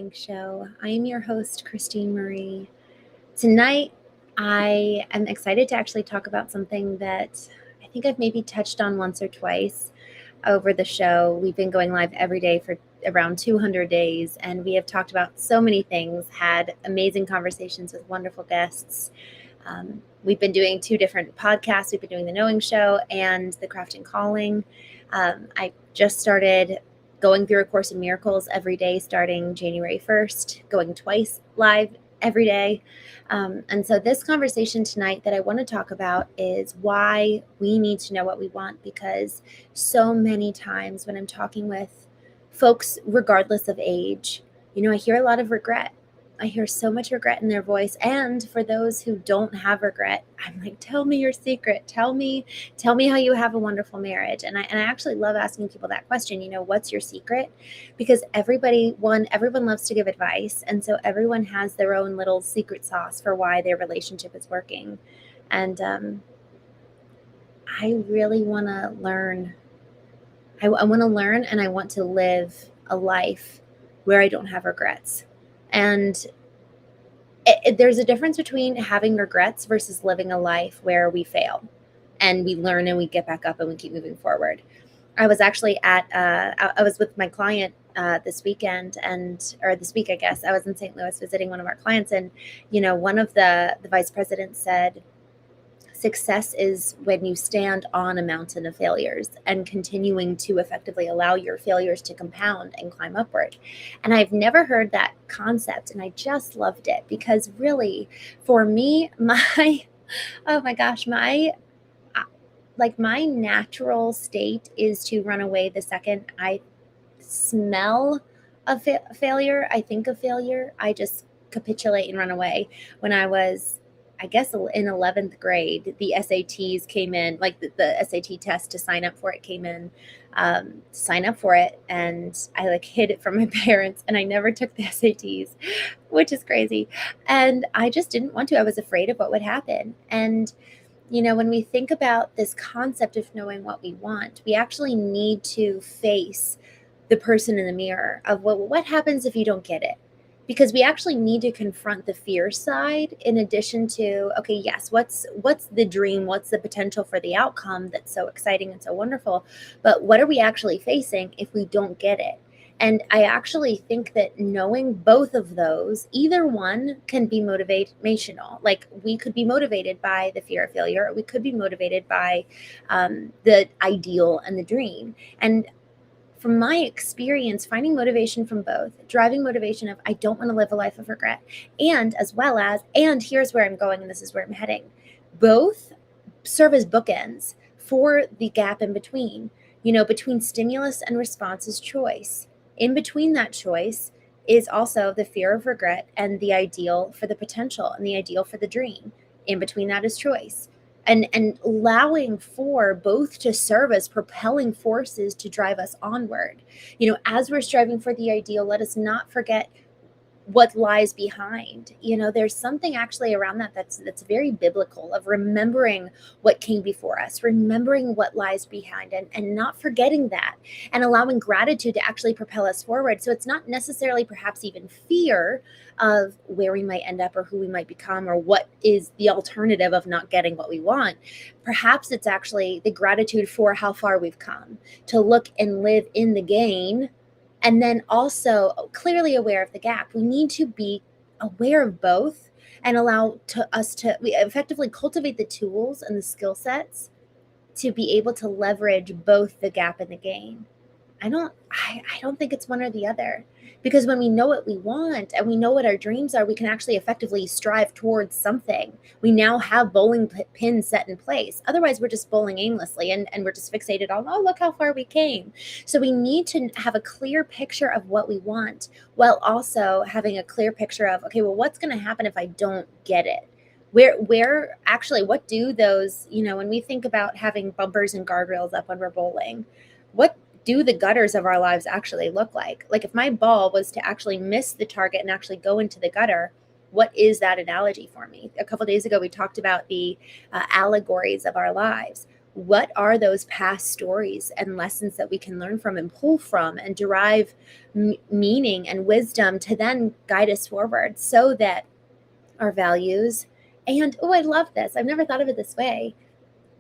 𝐴𝐚𝐢𝐥𝐲. I am your host, Christene Marie. Tonight, I am excited to actually talk about something that I think I've maybe touched on once or twice over the show. We've been going live every day for around 200 days, and we have talked about so many things, had amazing conversations with wonderful guests. We've been doing two different podcasts. We've been doing the Knowing Show and the Craft and Calling. I just started going through A Course in Miracles every day starting January 1st, going twice live every day. And so this conversation tonight that I want to talk about is why we need to know what we want, because so many times when I'm talking with folks, regardless of age, I hear a lot of regret. I hear so much regret in their voice. And for those who don't have regret, I'm like, tell me your secret. Tell me how you have a wonderful marriage. And I actually love asking people that question, what's your secret? Because everyone loves to give advice. And so everyone has their own little secret sauce for why their relationship is working. And I really want to learn. I want to learn, and I want to live a life where I don't have regrets. And there's a difference between having regrets versus living a life where we fail and we learn and we get back up and we keep moving forward. I was actually I was with my client this weekend or this week, I guess. I was in St. Louis visiting one of our clients, and one of the vice presidents said, success is when you stand on a mountain of failures and continuing to effectively allow your failures to compound and climb upward. And I've never heard that concept, and I just loved it, because really, for me, my natural state is to run away the second I smell a failure. I think of failure, I just capitulate and run away. When I was, I guess, in 11th grade, the SATs came in, like the SAT test to sign up for it came in, sign up for it. And I hid it from my parents, and I never took the SATs, which is crazy. And I just didn't want to. I was afraid of what would happen. And, when we think about this concept of knowing what we want, we actually need to face the person in the mirror of what happens if you don't get it. Because we actually need to confront the fear side, in addition to, okay, yes, what's the dream? What's the potential for the outcome that's so exciting and so wonderful? But what are we actually facing if we don't get it? And I actually think that knowing both of those, either one can be motivational. Like, we could be motivated by the fear of failure, or we could be motivated by the ideal and the dream. And from my experience, finding motivation from both, driving motivation of I don't want to live a life of regret, and as well as, and here's where I'm going and this is where I'm heading, both serve as bookends for the gap in between. Between stimulus and response is choice. In between that choice is also the fear of regret and the ideal for the potential and the ideal for the dream. In between that is choice. And allowing for both to serve as propelling forces to drive us onward. As we're striving for the ideal, let us not forget what lies behind. There's something actually around that's very biblical, of remembering what came before us, remembering what lies behind, and not forgetting that, and allowing gratitude to actually propel us forward. So it's not necessarily perhaps even fear of where we might end up or who we might become or what is the alternative of not getting what we want. Perhaps it's actually the gratitude for how far we've come, to look and live in the gain. And then also clearly aware of the gap. We need to be aware of both and allow us to effectively cultivate the tools and the skill sets to be able to leverage both the gap and the gain. I don't think it's one or the other, because when we know what we want and we know what our dreams are, we can actually effectively strive towards something. We now have bowling pins set in place. Otherwise, we're just bowling aimlessly and we're just fixated on, oh, look how far we came. So we need to have a clear picture of what we want, while also having a clear picture of, okay, well, what's going to happen if I don't get it? Where actually, what do those, when we think about having bumpers and guardrails up when we're bowling, what do the gutters of our lives actually look like? Like, if my ball was to actually miss the target and actually go into the gutter, what is that analogy for me? A couple of days ago, we talked about the allegories of our lives. what are those past stories and lessons that we can learn from and pull from and derive meaning and wisdom to then guide us forward, so that our values and, oh, I love this, I've never thought of it this way,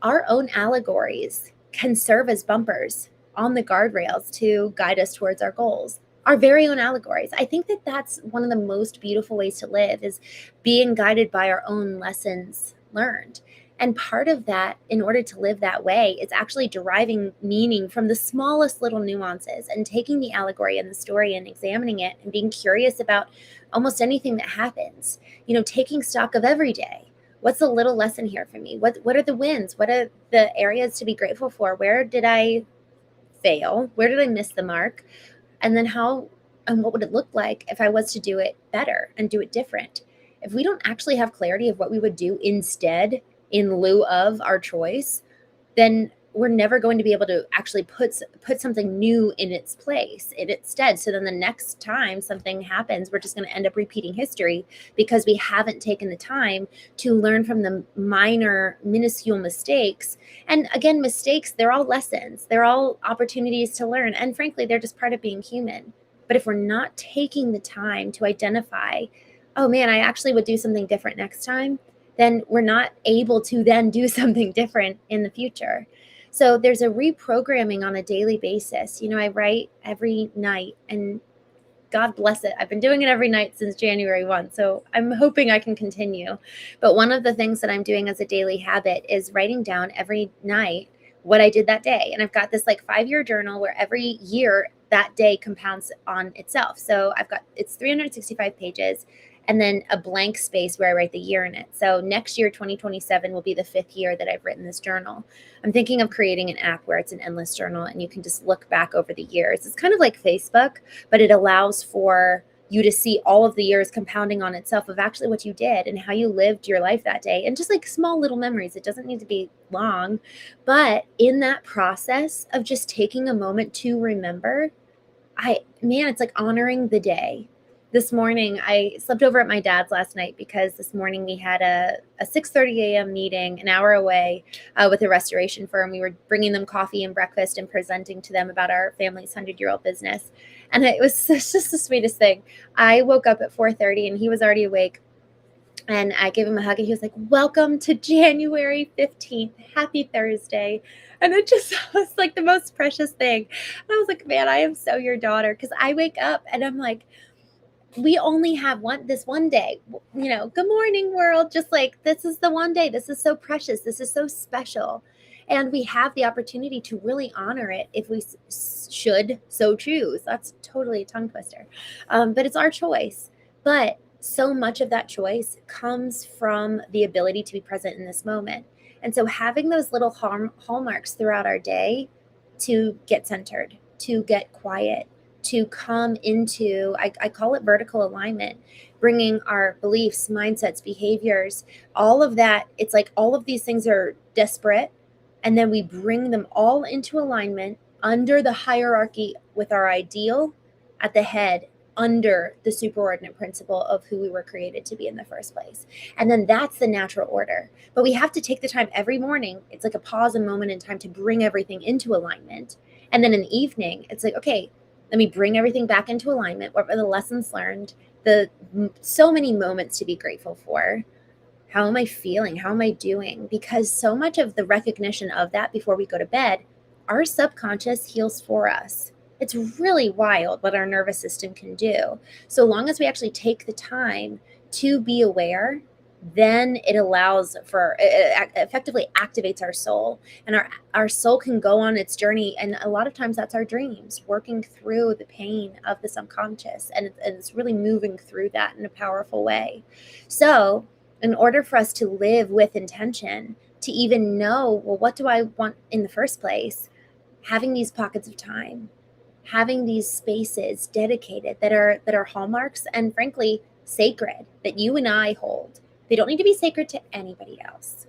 our own allegories can serve as bumpers on the guardrails to guide us towards our goals. Our very own allegories. I think that that's one of the most beautiful ways to live, is being guided by our own lessons learned. And part of that, in order to live that way, is actually deriving meaning from the smallest little nuances and taking the allegory and the story and examining it and being curious about almost anything that happens. Taking stock of every day. What's the little lesson here for me? What are the wins? What are the areas to be grateful for? Where did I fail? Where did I miss the mark? And then what would it look like if I was to do it better and do it different? If we don't actually have clarity of what we would do instead, in lieu of our choice, then we're never going to be able to actually put something new in its place, in its stead. So then the next time something happens, we're just going to end up repeating history, because we haven't taken the time to learn from the minuscule mistakes. And again, mistakes, they're all lessons. They're all opportunities to learn. And frankly, they're just part of being human. But if we're not taking the time to identify, oh man, I actually would do something different next time, then we're not able to then do something different in the future. So there's a reprogramming on a daily basis. I write every night, and God bless it, I've been doing it every night since January 1. So I'm hoping I can continue. But one of the things that I'm doing as a daily habit is writing down every night what I did that day. And I've got this 5-year journal where every year that day compounds on itself. So it's 365 pages, and then a blank space where I write the year in it. So next year, 2027, will be the 5th year that I've written this journal. I'm thinking of creating an app where it's an endless journal and you can just look back over the years. It's kind of like Facebook, but it allows for you to see all of the years compounding on itself of actually what you did and how you lived your life that day. And just small little memories. It doesn't need to be long, but in that process of just taking a moment to remember, it's honoring the day. This morning, I slept over at my dad's last night because this morning we had a 6:30 a.m. meeting an hour away with a restoration firm. We were bringing them coffee and breakfast and presenting to them about our family's 100-year-old business. And it was just the sweetest thing. I woke up at 4:30 and he was already awake. And I gave him a hug and he was like, "Welcome to January 15th. Happy Thursday." And it just was the most precious thing. And I was like, man, I am so your daughter. Because I wake up and I'm like, we only have this one day, good morning world. Just this is the one day. This is so precious. This is so special. And we have the opportunity to really honor it if we should so choose. That's totally a tongue twister. But it's our choice. But so much of that choice comes from the ability to be present in this moment. And so having those little hallmarks throughout our day to get centered, to get quiet, to come into, I call it vertical alignment, bringing our beliefs, mindsets, behaviors, all of that. It's all of these things are disparate. And then we bring them all into alignment under the hierarchy with our ideal at the head, under the superordinate principle of who we were created to be in the first place. And then that's the natural order. But we have to take the time every morning. It's a pause and moment in time to bring everything into alignment. And then in the evening, it's okay, let me bring everything back into alignment. What were the lessons learned? So many moments to be grateful for. How am I feeling? How am I doing? Because so much of the recognition of that before we go to bed, our subconscious heals for us. It's really wild what our nervous system can do. So long as we actually take the time to be aware, then it allows for, it effectively activates our soul, and our soul can go on its journey. And a lot of times that's our dreams, working through the pain of the subconscious. And it's really moving through that in a powerful way. So in order for us to live with intention, to even know, well, what do I want in the first place? Having these pockets of time, having these spaces dedicated that are hallmarks and frankly sacred, that you and I hold. They don't need to be sacred to anybody else.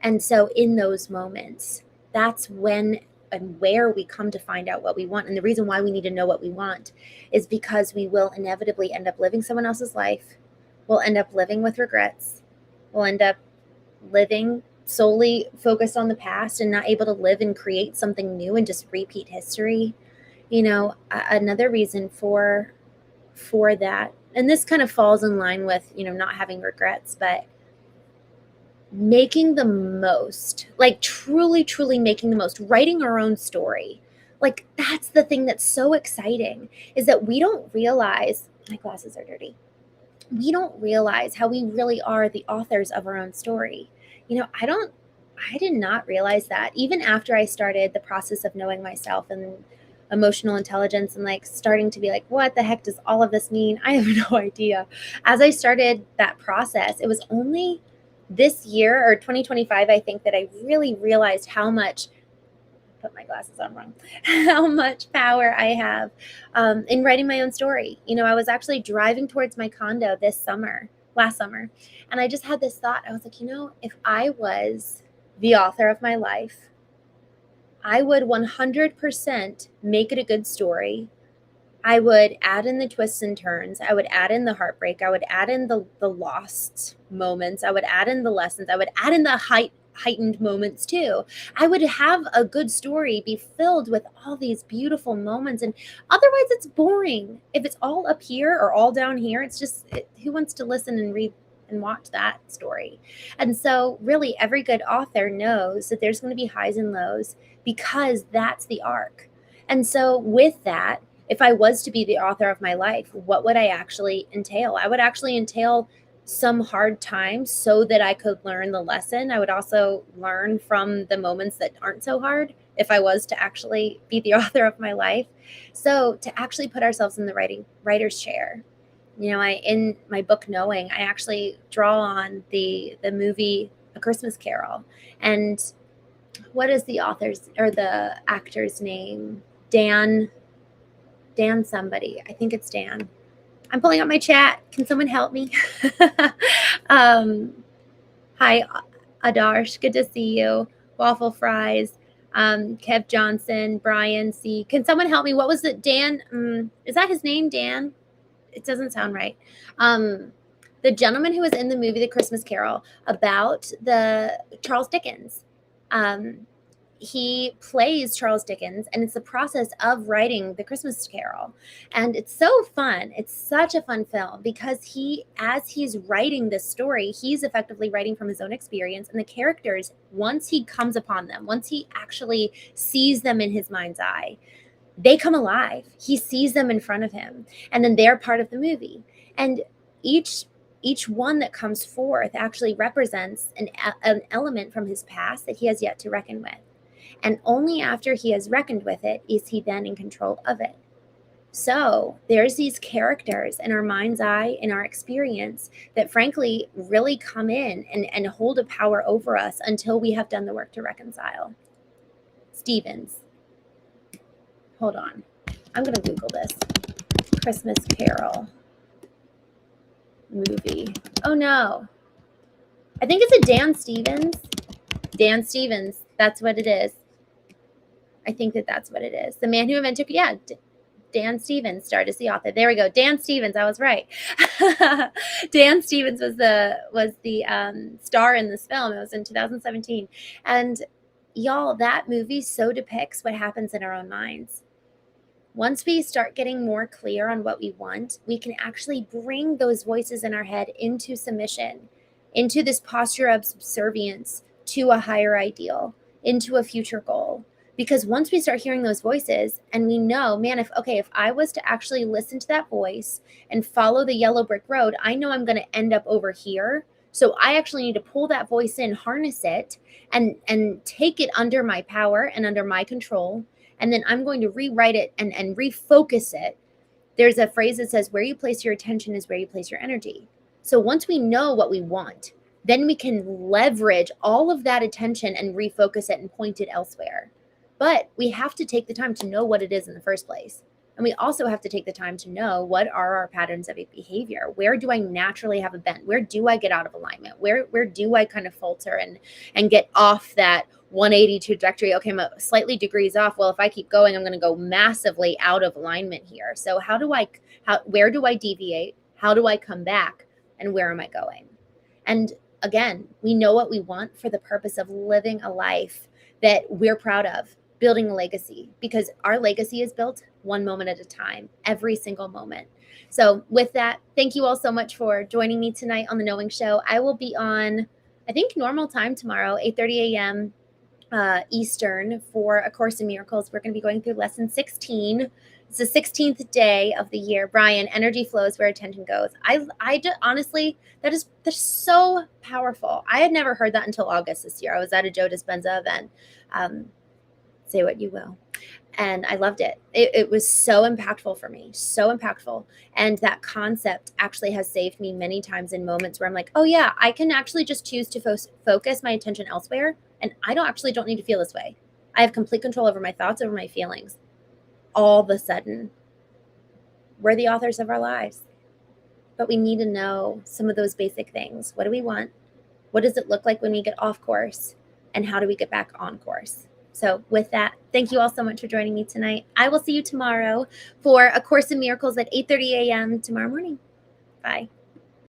And so in those moments, that's when and where we come to find out what we want. And the reason why we need to know what we want is because we will inevitably end up living someone else's life. We'll end up living with regrets. We'll end up living solely focused on the past and not able to live and create something new and just repeat history. Another reason for that, and this kind of falls in line with, not having regrets, but making the most, like truly making the most, writing our own story. Like, that's the thing that's so exciting, is that we don't realize, my glasses are dirty. We don't realize how we really are the authors of our own story. I did not realize that even after I started the process of knowing myself and emotional intelligence and like starting to be like, what the heck does all of this mean? I have no idea. As I started that process, it was only this year, or 2025, I think, that I really realized how much, put my glasses on wrong, how much power I have in writing my own story. I was actually driving towards my condo last summer, and I just had this thought. I was like, if I was the author of my life, I would 100% make it a good story. I would add in the twists and turns. I would add in the heartbreak. I would add in the lost moments. I would add in the lessons. I would add in the heightened moments too. I would have a good story be filled with all these beautiful moments. And otherwise it's boring. If it's all up here or all down here, it's just, who wants to listen and read and watch that story? And so really every good author knows that there's going to be highs and lows, because that's the arc. And so with that, if I was to be the author of my life, what would I actually entail? I would actually entail some hard times so that I could learn the lesson. I would also learn from the moments that aren't so hard if I was to actually be the author of my life. So to actually put ourselves in the writer's chair, in my book Knowing, I actually draw on the movie A Christmas Carol. And what is the author's or the actor's name? Dan somebody. I think it's Dan. I'm pulling up my chat. Can someone help me? Hi, Adarsh. Good to see you. Waffle Fries. Kev Johnson. Brian C. Can someone help me? What was it? Dan? Is that his name? Dan? It doesn't sound right. The gentleman who was in the movie The Christmas Carol, about the Charles Dickens. He plays Charles Dickens, and it's the process of writing The Christmas Carol. And it's so fun. It's such a fun film, because as he's writing this story, he's effectively writing from his own experience. And the characters, once he comes upon them, once he actually sees them in his mind's eye, they come alive. He sees them in front of him, and then they're part of the movie. And each one that comes forth actually represents an element from his past that he has yet to reckon with. And only after he has reckoned with it is he then in control of it. So there's these characters in our mind's eye, in our experience, that frankly really come in and hold a power over us until we have done the work to reconcile. Stevens. Hold on. I'm going to Google this. Christmas Carol movie. Oh no. I think it's a Dan Stevens. Dan Stevens. That's what it is. I think that's what it is. The man who invented, Dan Stevens starred as the author. There we go. Dan Stevens. I was right. Dan Stevens was the star in this film. It was in 2017. And y'all, that movie so depicts what happens in our own minds. Once we start getting more clear on what we want, we can actually bring those voices in our head into submission, into this posture of subservience to a higher ideal, into a future goal. Because once we start hearing those voices and we know, man, if I was to actually listen to that voice and follow the yellow brick road, I know I'm going to end up over here. So I actually need to pull that voice in, harness it, and take it under my power and under my control. And then I'm going to rewrite it and refocus it. There's a phrase that says, where you place your attention is where you place your energy. So once we know what we want, then we can leverage all of that attention and refocus it and point it elsewhere. But we have to take the time to know what it is in the first place. And we also have to take the time to know, what are our patterns of behavior? Where do I naturally have a bent? Where do I get out of alignment? Where do I kind of falter and get off that 180 trajectory? Okay, I'm slightly degrees off. Well, if I keep going, I'm going to go massively out of alignment here. So where do I deviate? How do I come back? And where am I going? And again, we know what we want for the purpose of living a life that we're proud of, building a legacy, because our legacy is built one moment at a time, every single moment. So with that, thank you all so much for joining me tonight on The Knowing Show. I will be on, I think, normal time tomorrow, 8:30 a.m. Eastern, for A Course in Miracles. We're going to be going through lesson 16. It's the 16th day of the year. Brian, energy flows where attention goes. I just, honestly, that's so powerful. I had never heard that until August this year. I was at a Joe Dispenza event. Say what you will. And I loved it. It was so impactful for me, so impactful. And that concept actually has saved me many times in moments where I'm like, oh yeah, I can actually just choose to focus my attention elsewhere. And I don't need to feel this way. I have complete control over my thoughts, over my feelings. All of a sudden, we're the authors of our lives. But we need to know some of those basic things. What do we want? What does it look like when we get off course? And how do we get back on course? So with that, thank you all so much for joining me tonight. I will see you tomorrow for A Course in Miracles at 8:30 a.m. tomorrow morning. Bye.